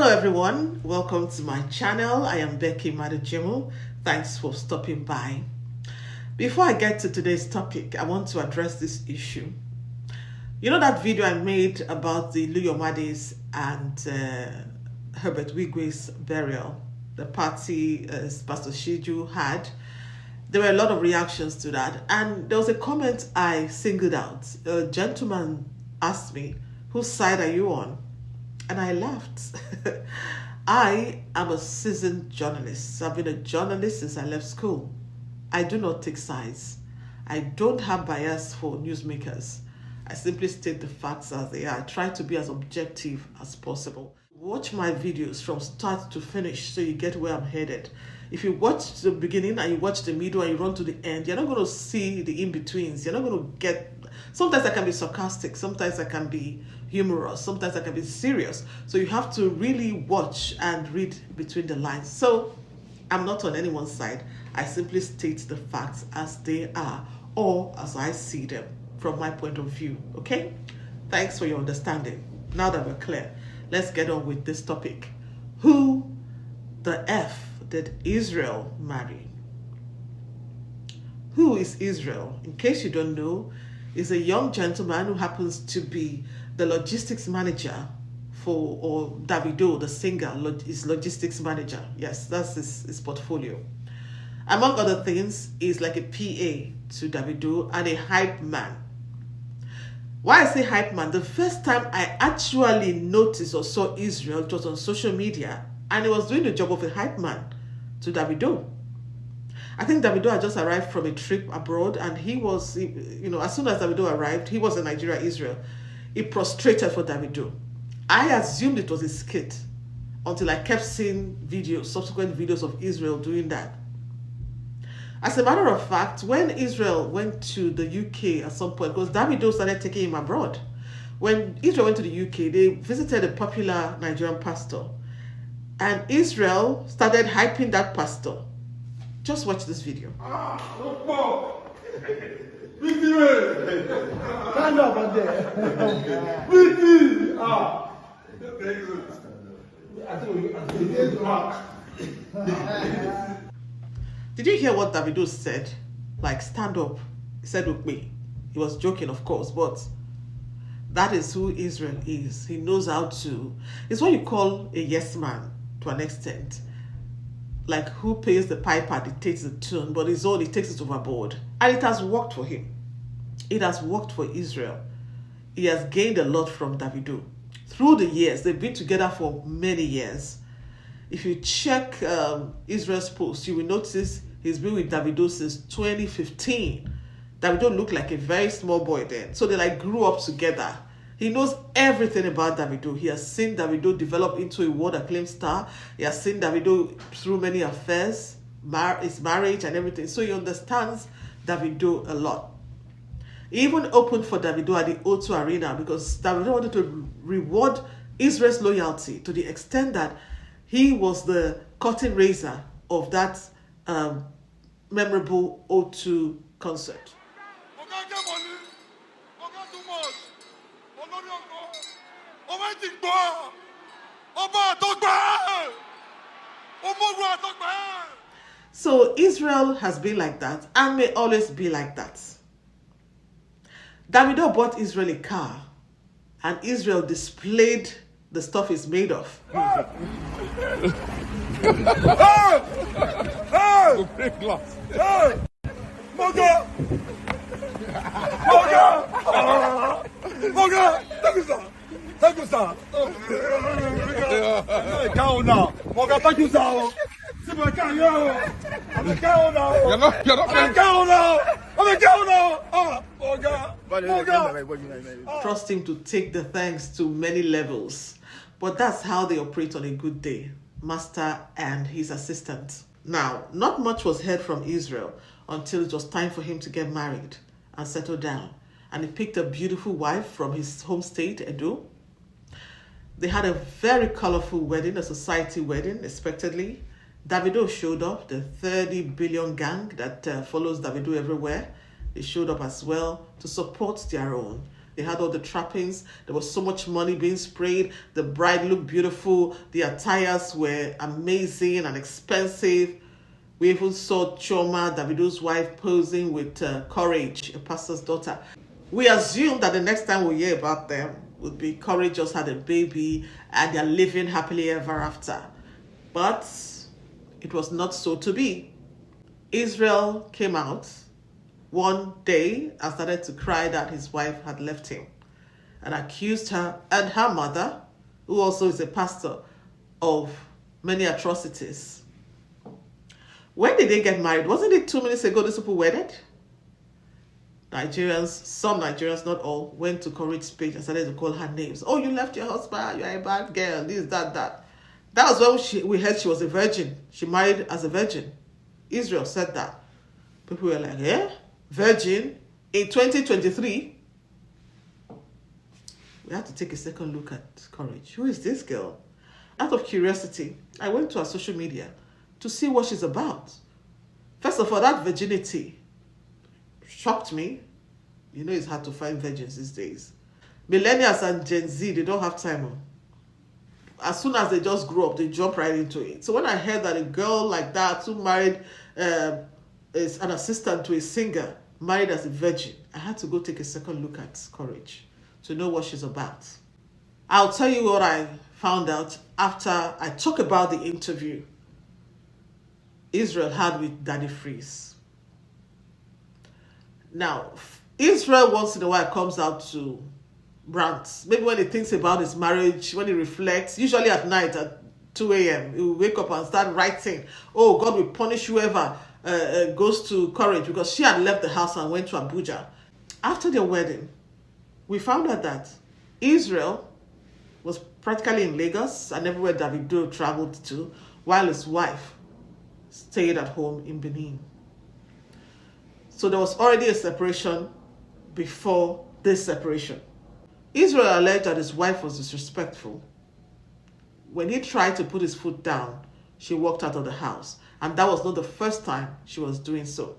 Hello everyone, welcome to my channel. I am Becky Marital. Thanks for stopping by. Before I get to today's topic, I want to address this issue. You know that video I made about the Luyomades and Herbert Wigwe's burial, the party Pastor Shiju had? There were a lot of reactions to that, and there was a comment I singled out. A gentleman asked me, whose side are you on? And I laughed. I am a seasoned journalist. I've been a journalist since I left school. I do not take sides. I don't have bias for newsmakers. I simply state the facts as they are. I try to be as objective as possible. Watch my videos from start to finish so you get where I'm headed. If you watch the beginning and you watch the middle and you run to the end, you're not going to see the in-betweens. You're not going to get... Sometimes I can be sarcastic. Sometimes I can be humorous. Sometimes I can be serious. So you have to really watch and read between the lines. So I'm not on anyone's side. I simply state the facts as they are or as I see them from my point of view. Okay? Thanks for your understanding. Now that we're clear, let's get on with this topic. Who the F did Israel marry? Who is Israel? In case you don't know, is a young gentleman who happens to be the logistics manager for Davido, the singer, is logistics manager. Yes, that's his portfolio. Among other things, he's like a PA to Davido and a hype man. Why I say hype man? The first time I actually noticed or saw Israel, it was on social media, and he was doing the job of a hype man to Davido. I think Davido had just arrived from a trip abroad, and he was, as soon as Davido arrived, he was in Nigeria, Israel. He prostrated for Davido. I assumed it was a skit until I kept seeing videos, subsequent videos of Israel doing that. As a matter of fact, when Israel went to the UK at some point, because Davido started taking him abroad, when Israel went to the UK, they visited a popular Nigerian pastor, and Israel started hyping that pastor. Just watch this video. Stand up out there. Did you hear what Davido said? Like, stand up. He said, look me. He was joking, of course, but that is who Israel is. He knows how to. It's what you call a yes man to an extent. Like, who pays the piper dictates the tune, but his own, he takes it overboard. And it has worked for him. It has worked for Israel. He has gained a lot from Davido. Through the years, they've been together for many years. If you check Israel's post, you will notice he's been with Davido since 2015. Davido looked like a very small boy then. So they grew up together. He knows everything about Davido. He has seen Davido develop into a world-acclaimed star. He has seen Davido through many affairs, his marriage and everything. So he understands Davido a lot. He even opened for Davido at the O2 Arena because Davido wanted to reward Israel's loyalty to the extent that he was the curtain raiser of that memorable O2 concert. So Israel has been like that and may always be like that. Davido bought Israel a car, and Israel displayed the stuff it's made of. Trust him to take the thanks to many levels. But that's how they operate on a good day, master and his assistant. Now, not much was heard from Israel until it was time for him to get married and settle down. And he picked a beautiful wife from his home state, Edo. They had a very colorful wedding, a society wedding, expectedly. Davido showed up, the 30 billion gang that follows Davido everywhere. They showed up as well to support their own. They had all the trappings. There was so much money being sprayed. The bride looked beautiful. The attires were amazing and expensive. We even saw Choma, Davido's wife, posing with Courage, a pastor's daughter. We assumed that the next time we hear about them would be Courage just had a baby and they're living happily ever after. But it was not so to be. Israel came out one day and started to cry that his wife had left him and accused her and her mother, who also is a pastor, of many atrocities. When did they get married? Wasn't it 2 minutes ago these people wedded? Nigerians, some Nigerians, not all, went to Courage's page and started to call her names. Oh, you left your husband, you're a bad girl, this, that, that. That was when we heard she was a virgin. She married as a virgin. Israel said that. People were like, yeah, virgin in 2023. We had to take a second look at Courage. Who is this girl? Out of curiosity, I went to her social media to see what she's about. First of all, that virginity shocked me. You know it's hard to find virgins these days. Millennials and Gen Z, they don't have time. As soon as they just grow up, they jump right into it. So when I heard that a girl like that who married is an assistant to a singer, married as a virgin, I had to go take a second look at Courage to know what she's about. I'll tell you what I found out after I talk about the interview Israel had with Daddy Freeze. Now, Israel once in a while comes out to rant. Maybe when he thinks about his marriage, when he reflects, usually at night at 2 a.m., he will wake up and start writing, oh, God will punish whoever goes to Courage, because she had left the house and went to Abuja. After their wedding, we found out that Israel was practically in Lagos and everywhere Davido traveled to, while his wife stayed at home in Benin. So there was already a separation before this separation. Israel alleged that his wife was disrespectful. When he tried to put his foot down, she walked out of the house. And that was not the first time she was doing so.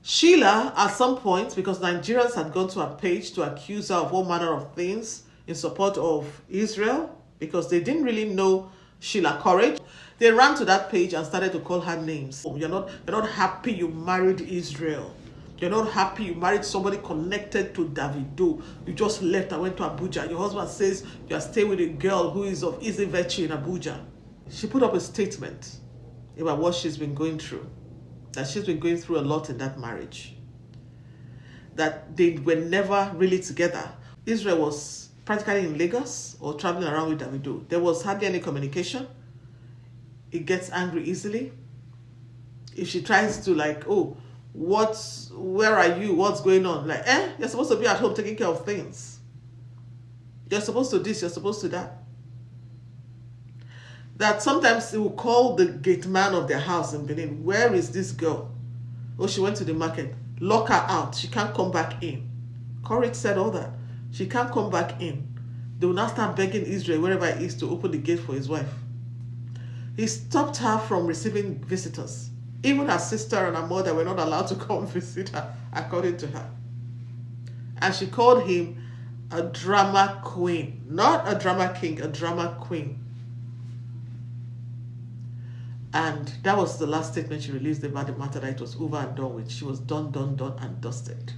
Sheila, at some point, because Nigerians had gone to her page to accuse her of all manner of things in support of Israel, because they didn't really know Sheila Courage, they ran to that page and started to call her names. Oh, you're not happy you married Israel. You're not happy you married somebody connected to Davido. You just left and went to Abuja. Your husband says you are staying with a girl who is of easy virtue in Abuja. She put up a statement about what she's been going through. That she's been going through a lot in that marriage. That they were never really together. Israel was practically in Lagos or traveling around with Davido. There was hardly any communication. He gets angry easily. If she tries to oh, where are you? What's going on? You're supposed to be at home taking care of things. You're supposed to this, you're supposed to that. That sometimes they will call the gate man of their house in Benin. Where is this girl? Oh, she went to the market. Lock her out. She can't come back in. Courage said all that. She can't come back in. They will now start begging Israel, wherever he is, to open the gate for his wife. He stopped her from receiving visitors. Even her sister and her mother were not allowed to come visit her, according to her. And she called him a drama queen. Not a drama king, a drama queen. And that was the last statement she released about the matter, that it was over and done with. She was done and dusted.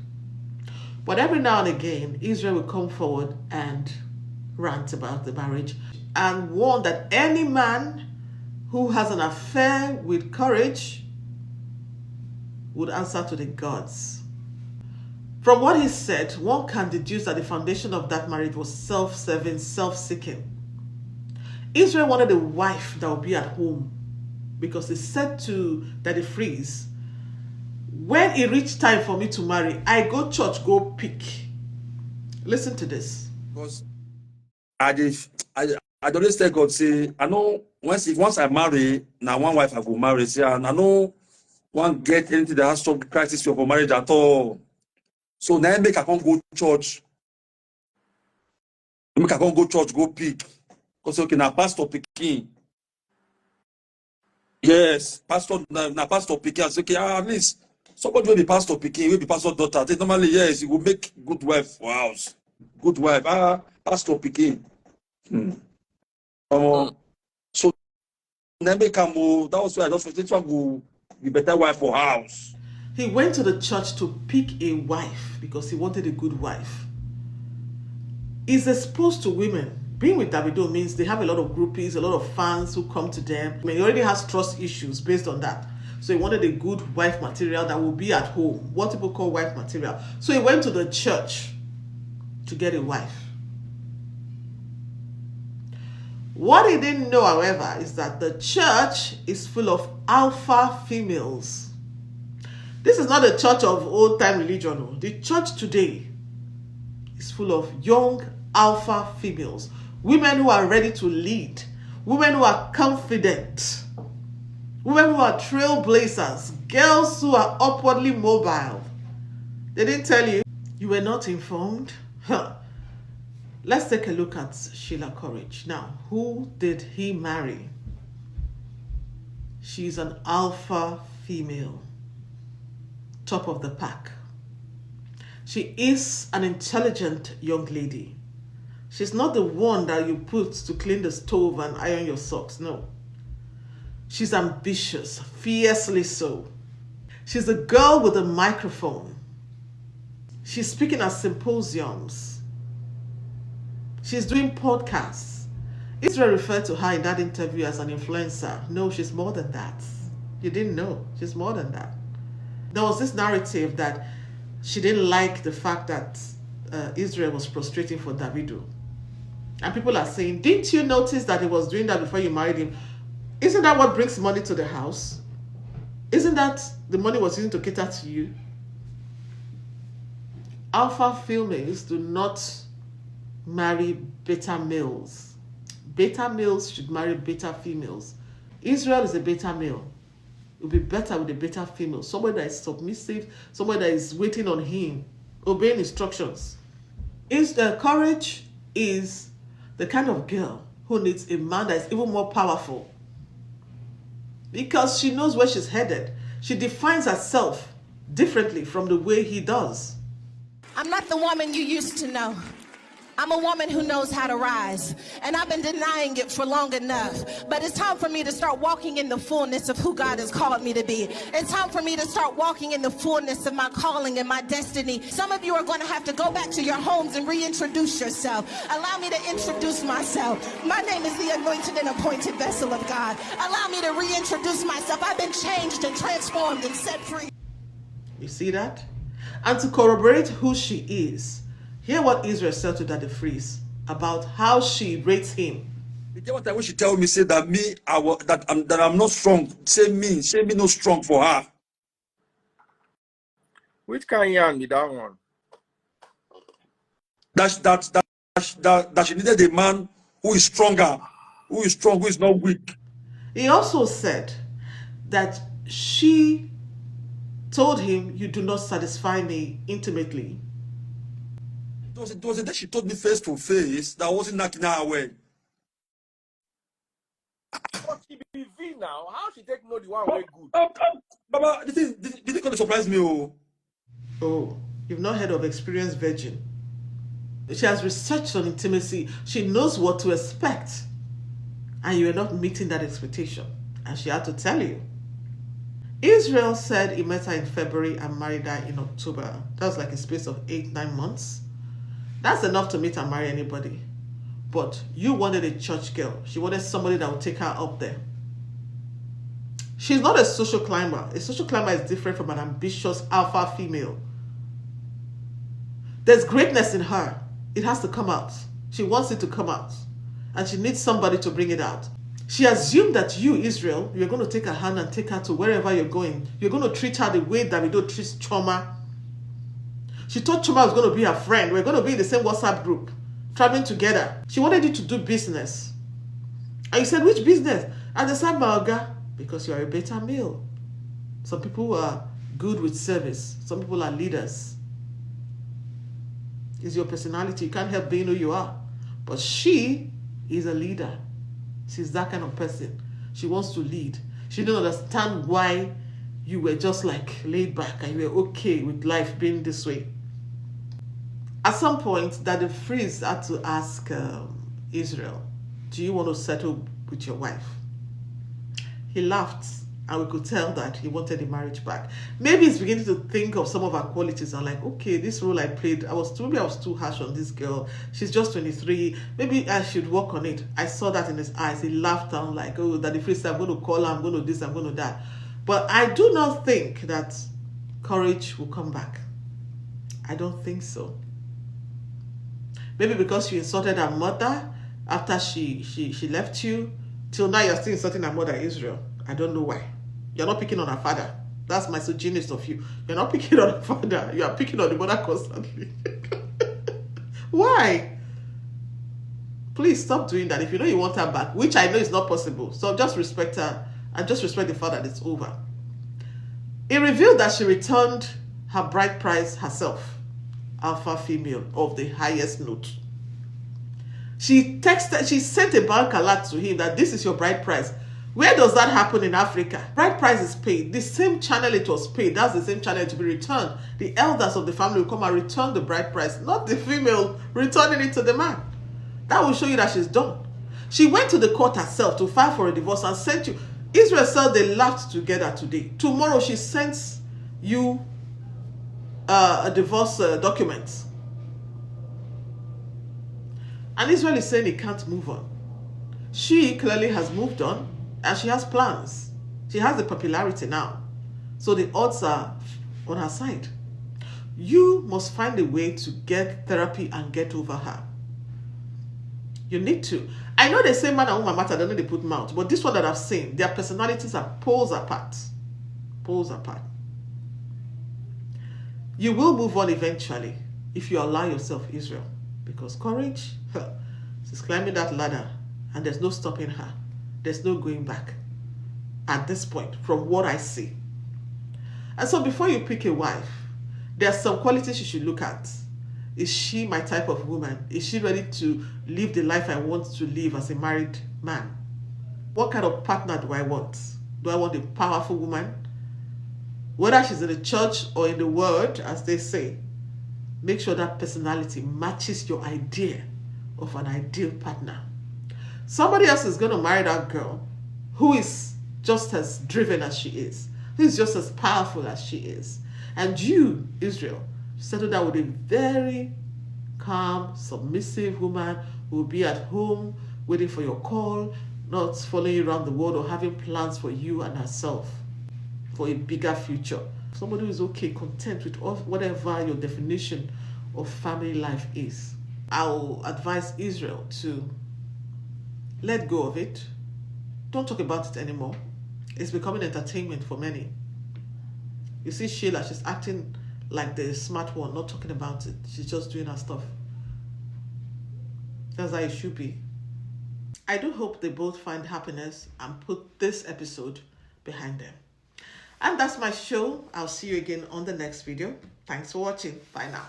But every now and again, Israel will come forward and rant about the marriage and warn that any man who has an affair with Courage would answer to the gods. From what he said, one can deduce that the foundation of that marriage was self-serving, self-seeking. Israel wanted a wife that would be at home, because he said to Daddy Freeze, when it reached time for me to marry, I go church, go pick. Listen to this. Because I always tell God, say, I know once I marry, now one wife I go marry, say, and I know one get into the house of crisis for marriage at all. So now I make I can't go church. Make I can't go church, go pick. Because okay, now pastor picking. Yes, pastor picking. I say, okay, at least somebody will be pastor picking, will be pastor daughter. They normally, yes, you will make good wife for house. Good wife. Pastor picking. So then become that was why I just this one will be better wife for house. He went to the church to pick a wife because he wanted a good wife. He's exposed to women. Being with Davido means they have a lot of groupies, a lot of fans who come to them. I mean, he already has trust issues based on that. So he wanted a good wife material that will be at home. What people call wife material. So he went to the church to get a wife. What he didn't know, however, is that the church is full of alpha females. This is not a church of old-time religion. The church today is full of young alpha females. Women who are ready to lead. Women who are confident. Women who are trailblazers. Girls who are upwardly mobile. They didn't tell you. You were not informed? Huh. Let's take a look at Sheila Courage. Now, who did he marry? She's an alpha female. Top of the pack. She is an intelligent young lady. She's not the one that you put to clean the stove and iron your socks. No. She's ambitious, fiercely so. She's a girl with a microphone. She's speaking at symposiums. She's doing podcasts. Israel referred to her in that interview as an influencer. No, she's more than that. You didn't know. She's more than that. There was this narrative that she didn't like the fact that Israel was prostrating for Davido. And people are saying, didn't you notice that he was doing that before you married him? Isn't that what brings money to the house? Isn't that the money was using to cater to you? Alpha females do not marry beta males. Beta males should marry beta females. Israel is a beta male. It would be better with a beta female. Someone that is submissive, someone that is waiting on him, obeying instructions. Courage is the kind of girl who needs a man that is even more powerful. Because she knows where she's headed. She defines herself differently from the way he does. I'm not the woman you used to know. I'm a woman who knows how to rise, and I've been denying it for long enough. But it's time for me to start walking in the fullness of who God has called me to be. It's time for me to start walking in the fullness of my calling and my destiny. Some of you are going to have to go back to your homes and reintroduce yourself. Allow me to introduce myself. My name is the anointed and appointed vessel of God. Allow me to reintroduce myself. I've been changed and transformed and set free. You see that? And to corroborate who she is, hear what Israel said to Daddy Freeze about how she rates him. You get what I wish she tell me, say that I'm not strong. Say me no strong for her. Which can yarn be that one? That she needed a man who is stronger, who is strong, who is not weak. He also said that she told him, you do not satisfy me intimately. It was that she told me face to face that I wasn't knocking her away. But she be V now. How she take know the one way good? Baba, this is going to surprise me. Oh, you've not heard of experienced virgin. She has researched on intimacy. She knows what to expect. And you are not meeting that expectation. And she had to tell you. Israel said he met her in February and married her in October. That was like a space of 8-9 months. That's enough to meet and marry anybody. But you wanted a church girl. She wanted somebody that would take her up there. She's not a social climber. A social climber is different from an ambitious alpha female. There's greatness in her. It has to come out. She wants it to come out. And she needs somebody to bring it out. She assumed that you, Israel, you're going to take her hand and take her to wherever you're going. You're going to treat her the way Davido treats Choma. She thought Choma was going to be her friend. We're going to be in the same WhatsApp group, traveling together. She wanted you to do business. And you said, which business? And they said, Malga, because you are a beta male. Some people are good with service. Some people are leaders. It's your personality. You can't help being who you are. But she is a leader. She's that kind of person. She wants to lead. She didn't understand why you were just like laid back and you were okay with life being this way. At some point, Daddy Freeze had to ask Israel, do you want to settle with your wife? He laughed, and we could tell that he wanted the marriage back. Maybe he's beginning to think of some of her qualities and like, okay, this role I played, maybe I was too harsh on this girl. She's just 23. Maybe I should work on it. I saw that in his eyes. He laughed down like, oh, Daddy Freeze, I'm going to call her, I'm going to this, I'm going to that. But I do not think that courage will come back. I don't think so. Maybe because you insulted her mother after she left you, till now you're still insulting her mother, Israel. I don't know why. You're not picking on her father. That's misogynist of you. You're not picking on her father. You are picking on the mother constantly. Why? Please stop doing that. If you know you want her back, which I know is not possible, so just respect her and just respect the fact that it's over. It revealed that she returned her bride price herself. Alpha female of the highest note. She sent a bank alert to him that this is your bride price. Where does that happen in Africa? Bride price is paid. The same channel it was paid, that's the same channel to be returned. The elders of the family will come and return the bride price, not the female returning it to the man. That will show you that she's done. She went to the court herself to file for a divorce and sent you. Israel said they laughed together today. Tomorrow she sends you a divorce document. And Israel is saying he can't move on. She clearly has moved on and she has plans. She has the popularity now. So the odds are on her side. You must find a way to get therapy and get over her. You need to. I know they say man and woman matter, I don't know they put mouth, but this one that I've seen, their personalities are poles apart. Poles apart. You will move on eventually if you allow yourself, Israel. Because courage, she's climbing that ladder and there's no stopping her. There's no going back at this point from what I see. And so before you pick a wife, there are some qualities you should look at. Is she my type of woman? Is she ready to live the life I want to live as a married man? What kind of partner do I want? Do I want a powerful woman? Whether she's in the church or in the world, as they say, make sure that personality matches your idea of an ideal partner. Somebody else is going to marry that girl who is just as driven as she is, who is just as powerful as she is. And you, Israel, settle down with a very calm, submissive woman who will be at home waiting for your call, not following you around the world or having plans for you and herself for a bigger future. Somebody who is okay, content with whatever your definition of family life is. I will advise Israel to let go of it. Don't talk about it anymore. It's becoming entertainment for many. You see Sheila, she's acting like the smart one, not talking about it. She's just doing her stuff. That's how it should be. I do hope they both find happiness and put this episode behind them. And that's my show. I'll see you again on the next video. Thanks for watching. Bye now.